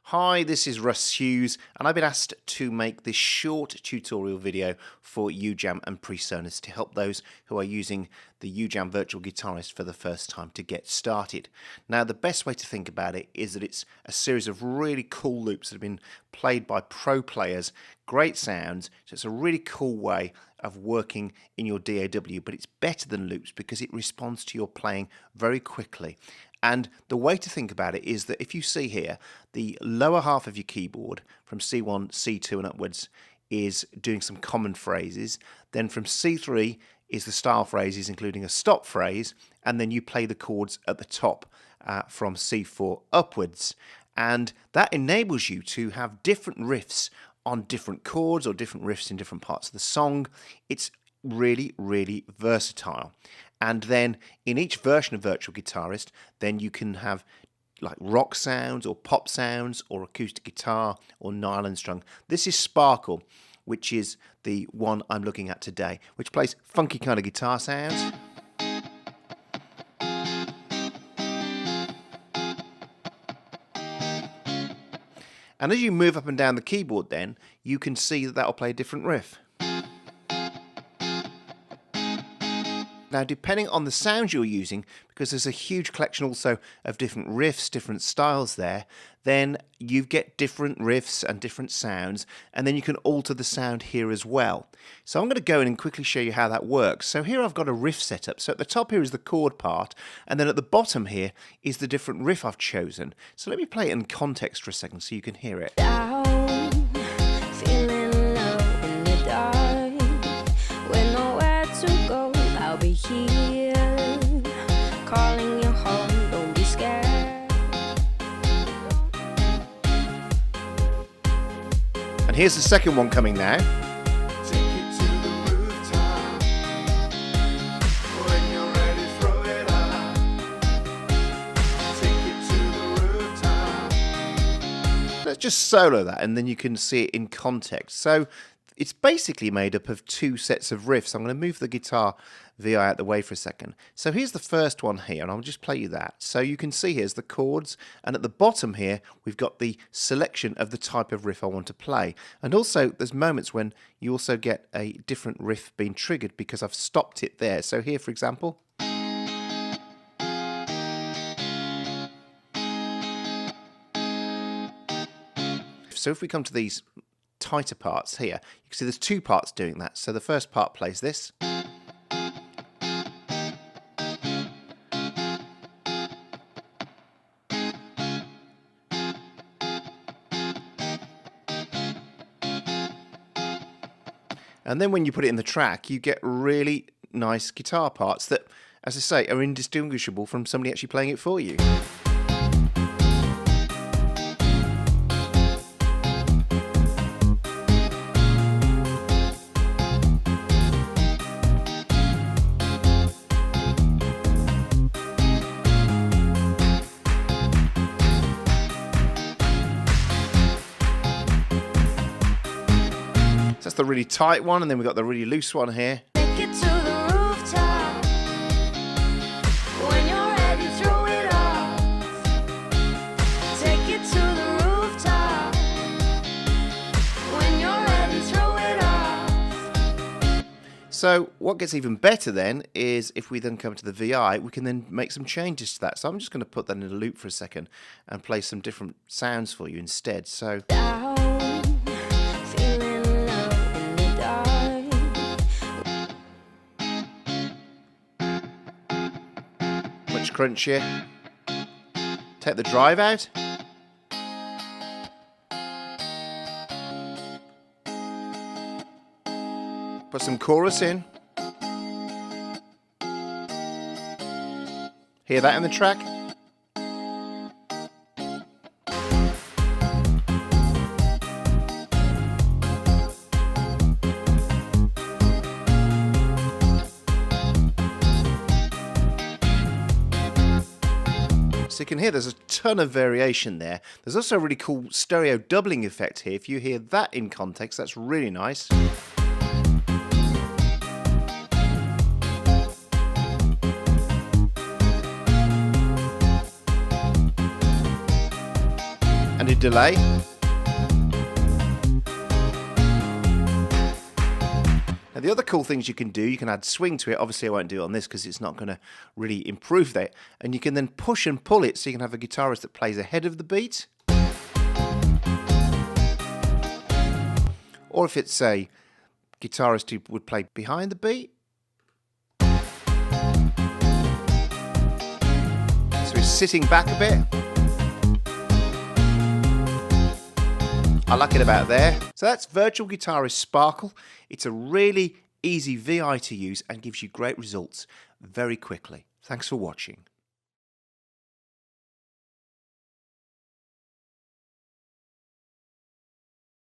Hi, this is Russ Hughes, and I've been asked to make this short tutorial video for UJAM and PreSonus to help those who are using the UJAM Virtual Guitarist for the first time to get started. Now, the best way to think about it is that it's a series of really cool loops that have been played by pro players, great sounds, so it's a really cool way of working in your DAW, but it's better than loops because it responds to your playing very quickly. And the way to think about it is that if you see here, the lower half of your keyboard from C1, C2 and upwards is doing some common phrases. Then from C3 is the style phrases, including a stop phrase, and then you play the chords at the top from C4 upwards. And that enables you to have different riffs on different chords or different riffs in different parts of the song. It's really, really versatile. And then in each version of Virtual Guitarist, then you can have like rock sounds or pop sounds or acoustic guitar or nylon strung. This is Sparkle, which is the one I'm looking at today, which plays funky kind of guitar sounds. And as you move up and down the keyboard then, you can see that that'll play a different riff. Now, depending on the sounds you're using, because there's a huge collection also of different riffs, different styles there, then you get different riffs and different sounds, and then you can alter the sound here as well. So I'm going to go in and quickly show you how that works. So here I've got a riff setup. So at the top here is the chord part, and then at the bottom here is the different riff I've chosen. So let me play it in context for a second so you can hear it. Here, calling you home, don't be scared. And here's the second one coming now. Take it to the rooftop. When you're ready, throw it up. Take it to the rooftop. Let's just solo that and then you can see it in context. So it's basically made up of two sets of riffs. I'm going to move the guitar VI out the way for a second. So here's the first one here, and I'll just play you that. So you can see here's the chords, and at the bottom here we've got the selection of the type of riff I want to play. And also there's moments when you also get a different riff being triggered because I've stopped it there. So here, for example. So if we come to these tighter parts here, you can see there's two parts doing that. So the first part plays this. And then when you put it in the track, you get really nice guitar parts that, as I say, are indistinguishable from somebody actually playing it for you. That's the really tight one, and then we've got the really loose one here. Take it to the rooftop. When you're ready, throw it off. Take it to the rooftop. When you're ready, throw it off. So what gets even better then is if we then come to the VI, we can then make some changes to that. So I'm just going to put that in a loop for a second and play some different sounds for you instead. So much crunchier. Take the drive out. Put some chorus in. Hear that in the track? So you can hear there's a ton of variation there. There's also a really cool stereo doubling effect here. If you hear that in context, that's really nice. and a delay. Now the other cool things you can do, you can add swing to it. Obviously I won't do it on this because it's not going to really improve that. And you can then push and pull it so you can have a guitarist that plays ahead of the beat. Or if it's a guitarist who would play behind the beat. So he's sitting back a bit. I like it about there. So that's Virtual Guitarist Sparkle. It's a really easy VI to use and gives you great results very quickly. Thanks for watching.